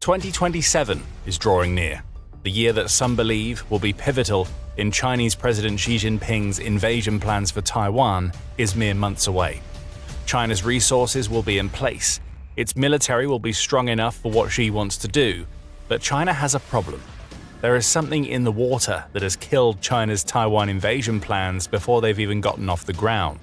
2027 is drawing near, the year that some believe will be pivotal in Chinese President Xi Jinping's invasion plans for Taiwan is mere months away. China's resources will be in place, its military will be strong enough for what Xi wants to do, but China has a problem. There is something in the water that has killed China's Taiwan invasion plans before they've even gotten off the ground.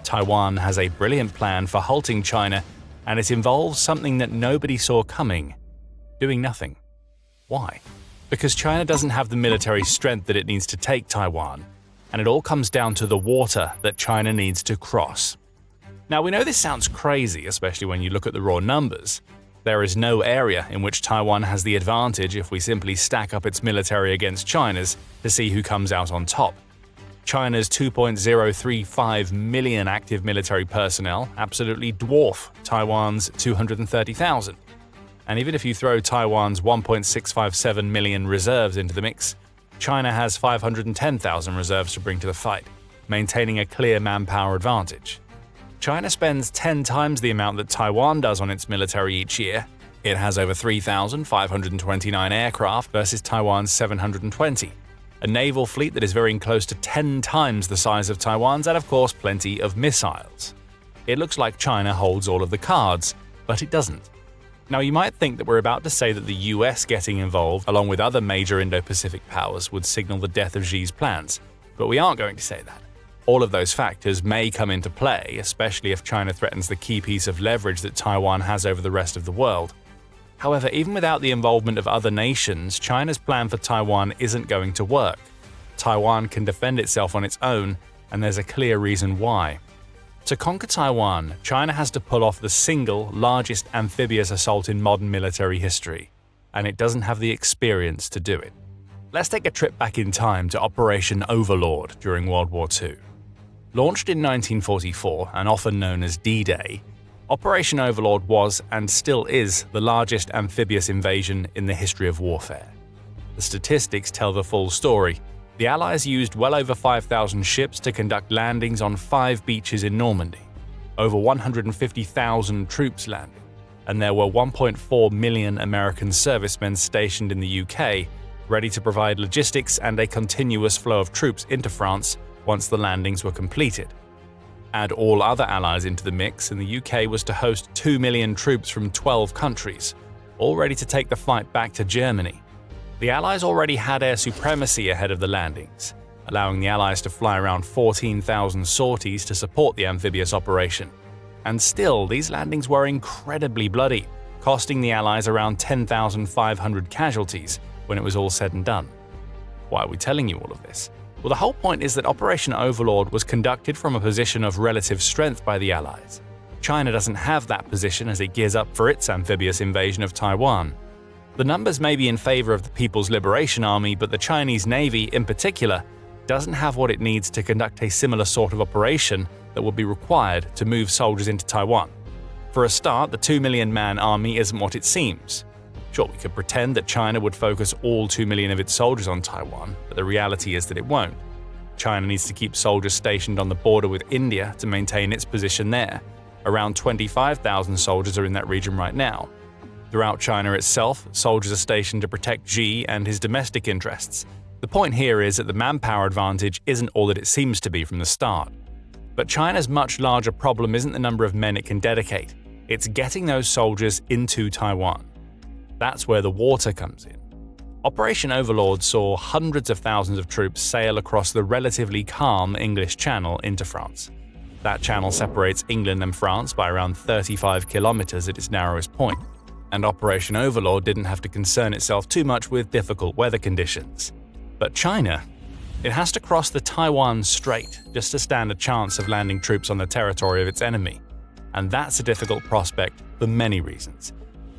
Taiwan has a brilliant plan for halting China, and it involves something that nobody saw coming: doing nothing. Why? Because China doesn't have the military strength that it needs to take Taiwan, and it all comes down to the water that China needs to cross. Now, we know this sounds crazy, especially when you look at the raw numbers. There is no area in which Taiwan has the advantage if we simply stack up its military against China's to see who comes out on top. China's 2.035 million active military personnel absolutely dwarf Taiwan's 230,000. And even if you throw Taiwan's 1.657 million reserves into the mix, China has 510,000 reserves to bring to the fight, maintaining a clear manpower advantage. China spends 10 times the amount that Taiwan does on its military each year. It has over 3,529 aircraft versus Taiwan's 720, a naval fleet that is very close to 10 times the size of Taiwan's, and of course plenty of missiles. It looks like China holds all of the cards, but it doesn't. Now, you might think that we're about to say that the US getting involved, along with other major Indo-Pacific powers, would signal the death of Xi's plans, but we aren't going to say that. All of those factors may come into play, especially if China threatens the key piece of leverage that Taiwan has over the rest of the world. However, even without the involvement of other nations, China's plan for Taiwan isn't going to work. Taiwan can defend itself on its own, and there's a clear reason why. To conquer Taiwan, China has to pull off the single largest amphibious assault in modern military history, and it doesn't have the experience to do it. Let's take a trip back in time to Operation Overlord during World War II. Launched in 1944 and often known as D-Day, Operation Overlord was and still is the largest amphibious invasion in the history of warfare. The statistics tell the full story. The Allies used well over 5,000 ships to conduct landings on 5 beaches in Normandy. Over 150,000 troops landed, and there were 1.4 million American servicemen stationed in the UK, ready to provide logistics and a continuous flow of troops into France once the landings were completed. Add all other allies into the mix, and the UK was to host 2 million troops from 12 countries, all ready to take the fight back to Germany. The Allies already had air supremacy ahead of the landings, allowing the Allies to fly around 14,000 sorties to support the amphibious operation. And still, these landings were incredibly bloody, costing the Allies around 10,500 casualties when it was all said and done. Why are we telling you all of this? Well, the whole point is that Operation Overlord was conducted from a position of relative strength by the Allies. China doesn't have that position as it gears up for its amphibious invasion of Taiwan. The numbers may be in favor of the People's Liberation Army, but the Chinese Navy, in particular, doesn't have what it needs to conduct a similar sort of operation that will be required to move soldiers into Taiwan. For a start, the 2 million-man army isn't what it seems. Sure, we could pretend that China would focus all 2 million of its soldiers on Taiwan, but the reality is that it won't. China needs to keep soldiers stationed on the border with India to maintain its position there. Around 25,000 soldiers are in that region right now. Throughout China itself, soldiers are stationed to protect Xi and his domestic interests. The point here is that the manpower advantage isn't all that it seems to be from the start. But China's much larger problem isn't the number of men it can dedicate, it's getting those soldiers into Taiwan. That's where the water comes in. Operation Overlord saw hundreds of thousands of troops sail across the relatively calm English Channel into France. That channel separates England and France by around 35 kilometers at its narrowest point, and Operation Overlord didn't have to concern itself too much with difficult weather conditions. But China, it has to cross the Taiwan Strait just to stand a chance of landing troops on the territory of its enemy. And that's a difficult prospect for many reasons.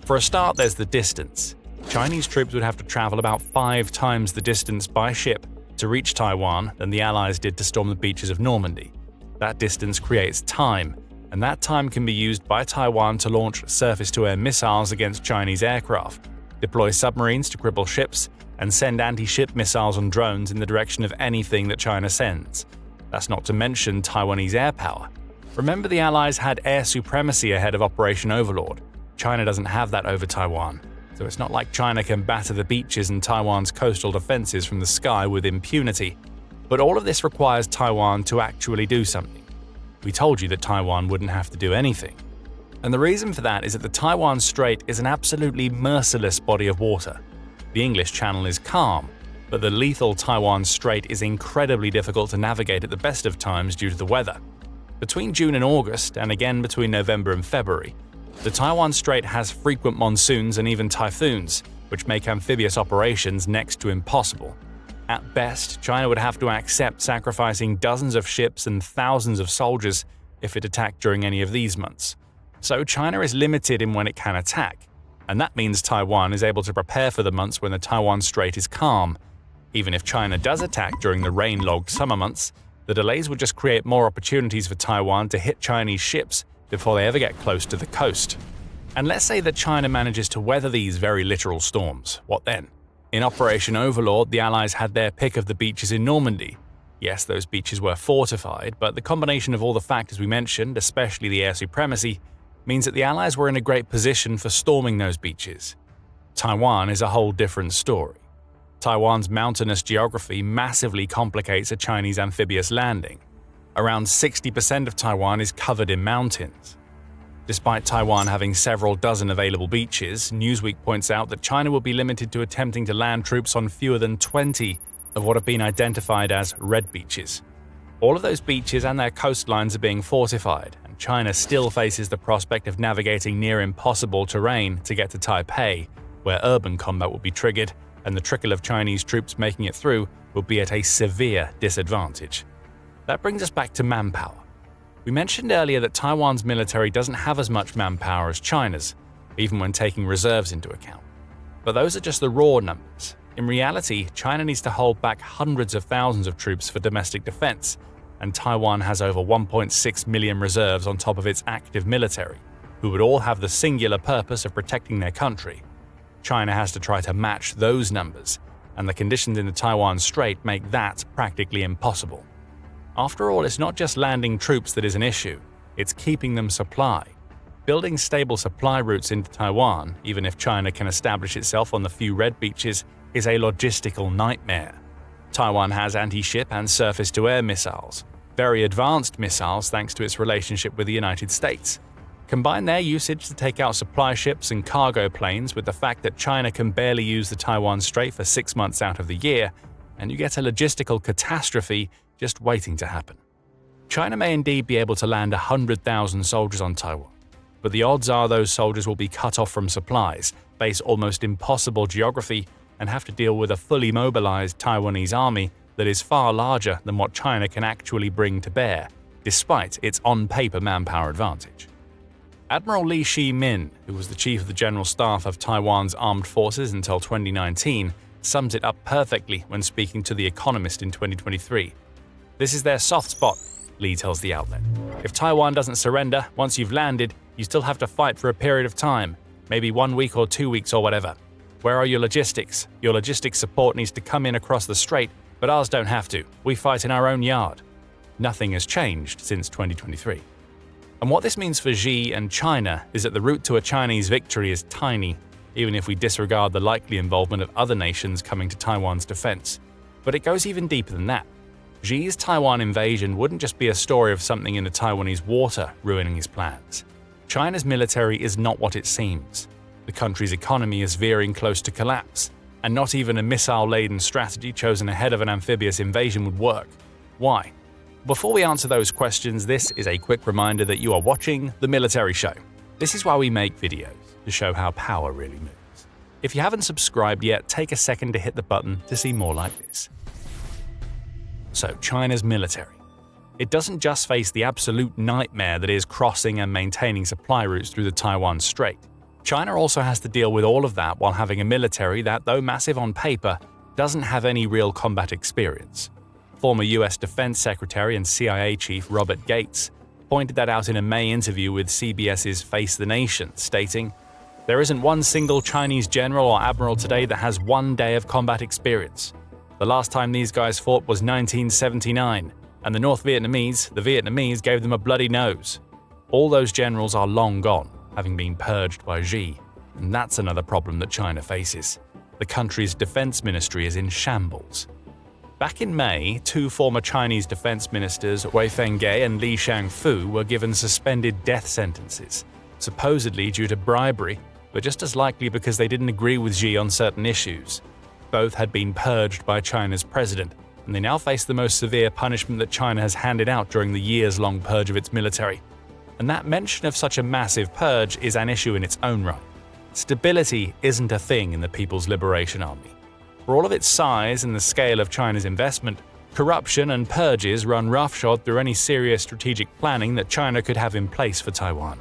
For a start, there's the distance. Chinese troops would have to travel about 5 times the distance by ship to reach Taiwan than the Allies did to storm the beaches of Normandy. That distance creates time, and that time can be used by Taiwan to launch surface-to-air missiles against Chinese aircraft, deploy submarines to cripple ships, and send anti-ship missiles and drones in the direction of anything that China sends. That's not to mention Taiwanese air power. Remember, the Allies had air supremacy ahead of Operation Overlord. China doesn't have that over Taiwan. so it's not like China can batter the beaches and Taiwan's coastal defenses from the sky with impunity. But all of this requires Taiwan to actually do something. We told you that Taiwan wouldn't have to do anything. And the reason for that is that the Taiwan Strait is an absolutely merciless body of water. The English Channel is calm, but the lethal Taiwan Strait is incredibly difficult to navigate at the best of times due to the weather. Between June and August, and again between November and February, the Taiwan Strait has frequent monsoons and even typhoons, which make amphibious operations next to impossible. At best, China would have to accept sacrificing dozens of ships and thousands of soldiers if it attacked during any of these months. So China is limited in when it can attack, and that means Taiwan is able to prepare for the months when the Taiwan Strait is calm. Even if China does attack during the rain-logged summer months, the delays would just create more opportunities for Taiwan to hit Chinese ships before they ever get close to the coast. And let's say that China manages to weather these very literal storms. What then? In Operation Overlord, the Allies had their pick of the beaches in Normandy. Yes, those beaches were fortified, but the combination of all the factors we mentioned, especially the air supremacy, means that the Allies were in a great position for storming those beaches. Taiwan is a whole different story. Taiwan's mountainous geography massively complicates a Chinese amphibious landing. Around 60% of Taiwan is covered in mountains. Despite Taiwan having several dozen available beaches, Newsweek points out that China will be limited to attempting to land troops on fewer than 20 of what have been identified as red beaches. All of those beaches and their coastlines are being fortified, and China still faces the prospect of navigating near impossible terrain to get to Taipei, where urban combat will be triggered, and the trickle of Chinese troops making it through will be at a severe disadvantage. That brings us back to manpower. We mentioned earlier that Taiwan's military doesn't have as much manpower as China's, even when taking reserves into account. But those are just the raw numbers. In reality, China needs to hold back hundreds of thousands of troops for domestic defense, and Taiwan has over 1.6 million reserves on top of its active military, who would all have the singular purpose of protecting their country. China has to try to match those numbers, and the conditions in the Taiwan Strait make that practically impossible. After all, it's not just landing troops that is an issue, it's keeping them supplied. Building stable supply routes into Taiwan, even if China can establish itself on the few red beaches, is a logistical nightmare. Taiwan has anti-ship and surface-to-air missiles, very advanced missiles thanks to its relationship with the United States. Combine their usage to take out supply ships and cargo planes with the fact that China can barely use the Taiwan Strait for 6 months out of the year, and you get a logistical catastrophe just waiting to happen. China may indeed be able to land 100,000 soldiers on Taiwan, but the odds are those soldiers will be cut off from supplies, face almost impossible geography, and have to deal with a fully mobilized Taiwanese army that is far larger than what China can actually bring to bear, despite its on-paper manpower advantage. Admiral Lee Shi-min, who was the chief of the General Staff of Taiwan's armed forces until 2019, sums it up perfectly when speaking to The Economist in 2023. "This is their soft spot," Lee tells the outlet. "If Taiwan doesn't surrender, once you've landed, you still have to fight for a period of time, maybe 1 week or 2 weeks or whatever. Where are your logistics? Your logistics support needs to come in across the strait, but ours don't have to. We fight in our own yard." Nothing has changed since 2023. And what this means for Xi and China is that the route to a Chinese victory is tiny, even if we disregard the likely involvement of other nations coming to Taiwan's defense. But it goes even deeper than that. Xi's Taiwan invasion wouldn't just be a story of something in the Taiwanese water ruining his plans. China's military is not what it seems. The country's economy is veering close to collapse, and not even a missile-laden strategy chosen ahead of an amphibious invasion would work. Why? Before we answer those questions, this is a quick reminder that you are watching The Military Show. This is why we make videos, to show how power really moves. If you haven't subscribed yet, take a second to hit the button to see more like this. So, China's military. It doesn't just face the absolute nightmare that is crossing and maintaining supply routes through the Taiwan Strait. China also has to deal with all of that while having a military that, though massive on paper, doesn't have any real combat experience. Former US Defense Secretary and CIA Chief Robert Gates pointed that out in a May interview with CBS's Face the Nation, stating, "There isn't one single Chinese general or admiral today that has 1 day of combat experience. The last time these guys fought was 1979, and the Vietnamese gave them a bloody nose. All those generals are long gone, having been purged by Xi." And that's another problem that China faces. The country's defense ministry is in shambles. Back in May, two former Chinese defense ministers, Wei Fenghe and Li Shangfu, were given suspended death sentences, supposedly due to bribery, but just as likely because they didn't agree with Xi on certain issues. Both had been purged by China's president, and they now face the most severe punishment that China has handed out during the years-long purge of its military. And that mention of such a massive purge is an issue in its own right. Stability isn't a thing in the People's Liberation Army. For all of its size and the scale of China's investment, corruption and purges run roughshod through any serious strategic planning that China could have in place for Taiwan.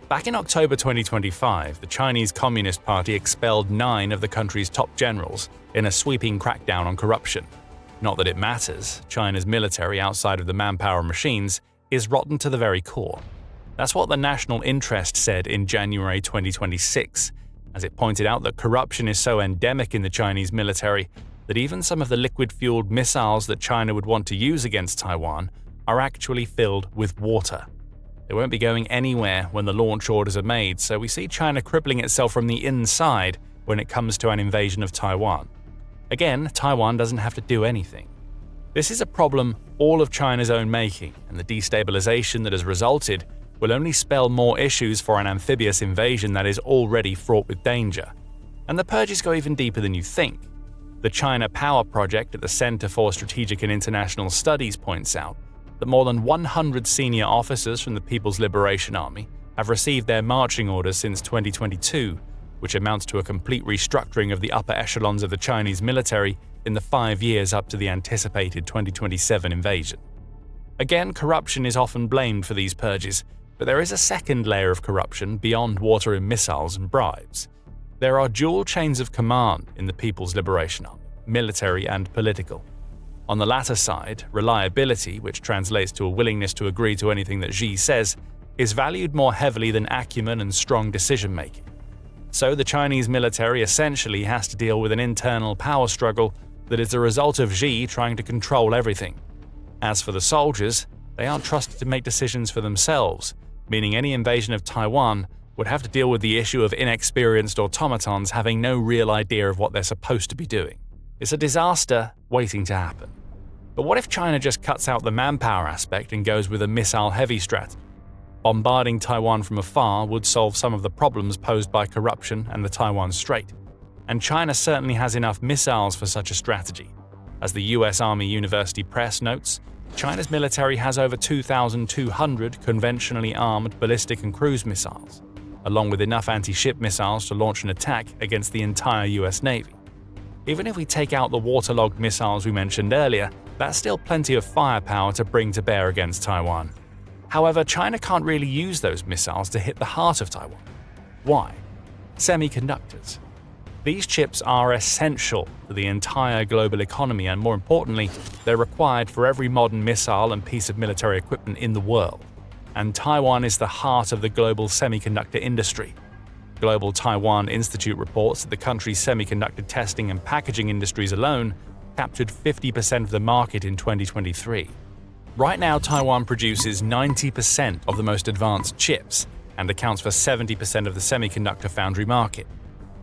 Back in October 2025, the Chinese Communist Party expelled 9 of the country's top generals in a sweeping crackdown on corruption. Not that it matters, China's military outside of the manpower machines is rotten to the very core. That's what the National Interest said in January 2026, as it pointed out that corruption is so endemic in the Chinese military that even some of the liquid-fueled missiles that China would want to use against Taiwan are actually filled with water. They won't be going anywhere when the launch orders are made, so we see China crippling itself from the inside when it comes to an invasion of Taiwan. Again, Taiwan doesn't have to do anything. This is a problem all of China's own making, and the destabilization that has resulted will only spell more issues for an amphibious invasion that is already fraught with danger. And the purges go even deeper than you think. The China Power Project at the Center for Strategic and International Studies points out that more than 100 senior officers from the People's Liberation Army have received their marching orders since 2022, which amounts to a complete restructuring of the upper echelons of the Chinese military in the 5 years up to the anticipated 2027 invasion. Again, corruption is often blamed for these purges, but there is a second layer of corruption beyond water and missiles and bribes. There are dual chains of command in the People's Liberation Army, military and political. On the latter side, reliability, which translates to a willingness to agree to anything that Xi says, is valued more heavily than acumen and strong decision-making. So the Chinese military essentially has to deal with an internal power struggle that is the result of Xi trying to control everything. As for the soldiers, they aren't trusted to make decisions for themselves, meaning any invasion of Taiwan would have to deal with the issue of inexperienced automatons having no real idea of what they're supposed to be doing. It's a disaster waiting to happen. But what if China just cuts out the manpower aspect and goes with a missile-heavy strategy? Bombarding Taiwan from afar would solve some of the problems posed by corruption and the Taiwan Strait. And China certainly has enough missiles for such a strategy. As the US Army University Press notes, China's military has over 2,200 conventionally armed ballistic and cruise missiles, along with enough anti-ship missiles to launch an attack against the entire US Navy. Even if we take out the waterlogged missiles we mentioned earlier, that's still plenty of firepower to bring to bear against Taiwan. However, China can't really use those missiles to hit the heart of Taiwan. Why? Semiconductors. These chips are essential to the entire global economy, and more importantly, they're required for every modern missile and piece of military equipment in the world. And Taiwan is the heart of the global semiconductor industry. Global Taiwan Institute reports that the country's semiconductor testing and packaging industries alone captured 50% of the market in 2023. Right now, Taiwan produces 90% of the most advanced chips and accounts for 70% of the semiconductor foundry market.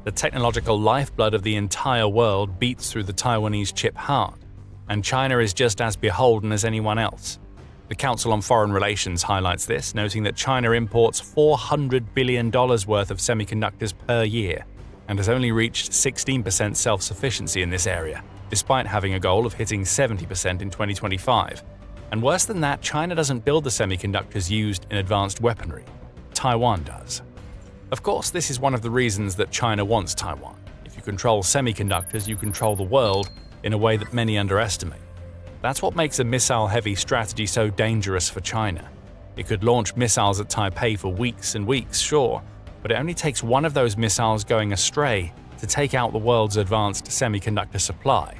The technological lifeblood of the entire world beats through the Taiwanese chip heart, and China is just as beholden as anyone else. The Council on Foreign Relations highlights this, noting that China imports $400 billion worth of semiconductors per year and has only reached 16% self-sufficiency in this area, despite having a goal of hitting 70% in 2025. And worse than that, China doesn't build the semiconductors used in advanced weaponry. Taiwan does. Of course, this is one of the reasons that China wants Taiwan. If you control semiconductors, you control the world in a way that many underestimate. That's what makes a missile-heavy strategy so dangerous for China. It could launch missiles at Taipei for weeks and weeks, sure, but it only takes one of those missiles going astray to take out the world's advanced semiconductor supply.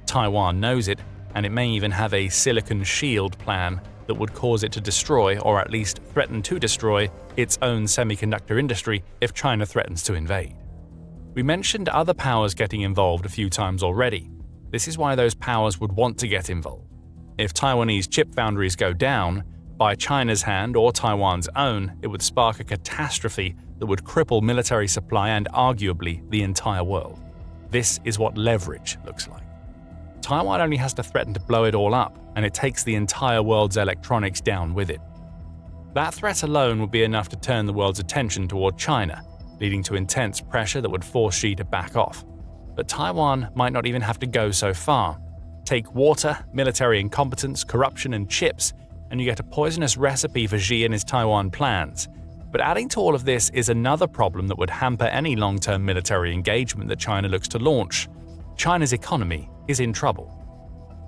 Taiwan knows it, and it may even have a silicon shield plan that would cause it to destroy, or at least threaten to destroy, its own semiconductor industry if China threatens to invade. We mentioned other powers getting involved a few times already. This is why those powers would want to get involved. If Taiwanese chip foundries go down, By China's hand or Taiwan's own, it would spark a catastrophe that would cripple military supply and arguably the entire world. This is what leverage looks like. Taiwan only has to threaten to blow it all up, and it takes the entire world's electronics down with it. That threat alone would be enough to turn the world's attention toward China, leading to intense pressure that would force Xi to back off. But Taiwan might not even have to go so far. Take water, military incompetence, corruption, and chips, and you get a poisonous recipe for Xi and his Taiwan plans. But adding to all of this is another problem that would hamper any long-term military engagement that China looks to launch. China's economy is in trouble.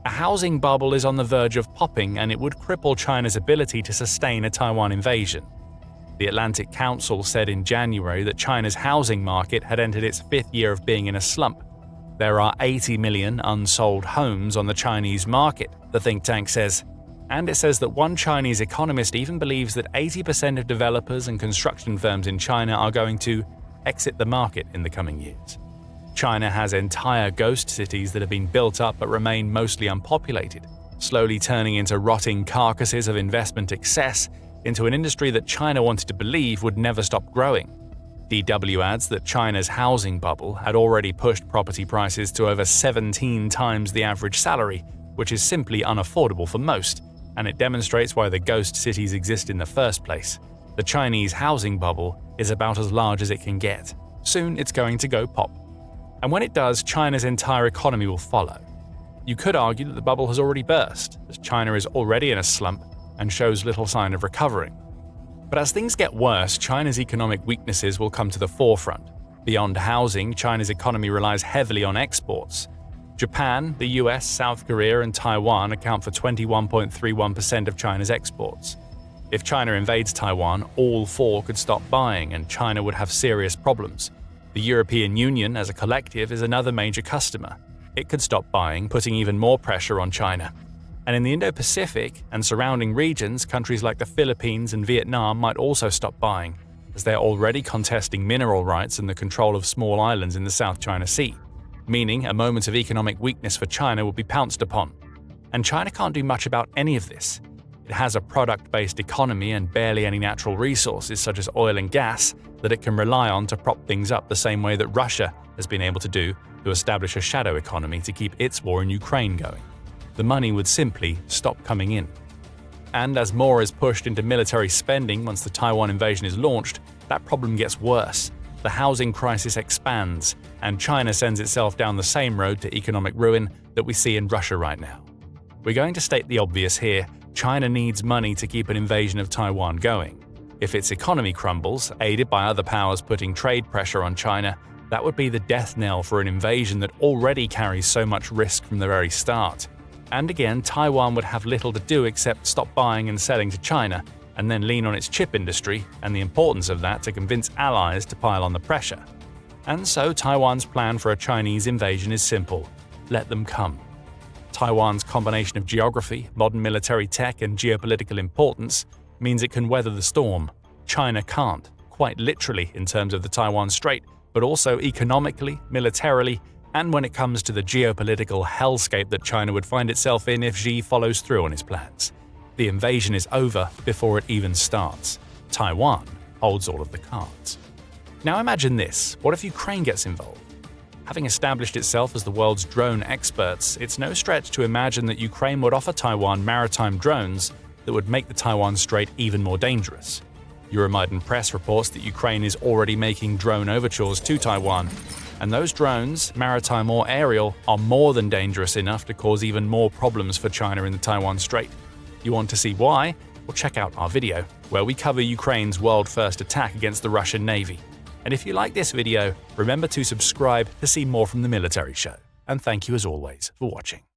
A housing bubble is on the verge of popping, and it would cripple China's ability to sustain a Taiwan invasion. The Atlantic Council said in January that China's housing market had entered its fifth year of being in a slump. There are 80 million unsold homes on the Chinese market, the think tank says. And it says that one Chinese economist even believes that 80% of developers and construction firms in China are going to exit the market in the coming years. China has entire ghost cities that have been built up but remain mostly unpopulated, slowly turning into rotting carcasses of investment excess into an industry that China wanted to believe would never stop growing. DW adds that China's housing bubble had already pushed property prices to over 17 times the average salary, which is simply unaffordable for most, and it demonstrates why the ghost cities exist in the first place. The Chinese housing bubble is about as large as it can get. Soon it's going to go pop. And when it does, China's entire economy will follow. You could argue that the bubble has already burst, as China is already in a slump and shows little sign of recovering. But as things get worse, China's economic weaknesses will come to the forefront. Beyond housing, China's economy relies heavily on exports. Japan, the US, South Korea, and Taiwan account for 21.31% of China's exports. If China invades Taiwan, all four could stop buying, and China would have serious problems. The European Union, as a collective, is another major customer. It could stop buying, putting even more pressure on China. And in the Indo-Pacific and surrounding regions, countries like the Philippines and Vietnam might also stop buying, as they're already contesting mineral rights and the control of small islands in the South China Sea, meaning a moment of economic weakness for China will be pounced upon. And China can't do much about any of this. It has a product-based economy and barely any natural resources such as oil and gas that it can rely on to prop things up the same way that Russia has been able to do to establish a shadow economy to keep its war in Ukraine going. The money would simply stop coming in. And as more is pushed into military spending once the Taiwan invasion is launched, that problem gets worse. The housing crisis expands, and China sends itself down the same road to economic ruin that we see in Russia right now. We're going to state the obvious here. China needs money to keep an invasion of Taiwan going. If its economy crumbles, aided by other powers putting trade pressure on China, that would be the death knell for an invasion that already carries so much risk from the very start. And again, Taiwan would have little to do except stop buying and selling to China, and then lean on its chip industry and the importance of that to convince allies to pile on the pressure. And so Taiwan's plan for a Chinese invasion is simple: let them come. Taiwan's combination of geography, modern military tech, and geopolitical importance means it can weather the storm. China can't, quite literally in terms of the Taiwan Strait, but also economically, militarily, and when it comes to the geopolitical hellscape that China would find itself in if Xi follows through on his plans. The invasion is over before it even starts. Taiwan holds all of the cards. Now imagine this: what if Ukraine gets involved? Having established itself as the world's drone experts, it's no stretch to imagine that Ukraine would offer Taiwan maritime drones that would make the Taiwan Strait even more dangerous. Euromaidan Press reports that Ukraine is already making drone overtures to Taiwan, and those drones, maritime or aerial, are more than dangerous enough to cause even more problems for China in the Taiwan Strait. You want to see why? Well, check out our video, where we cover Ukraine's world-first attack against the Russian Navy. And if you like this video, remember to subscribe to see more from the Military Show. And thank you as always for watching.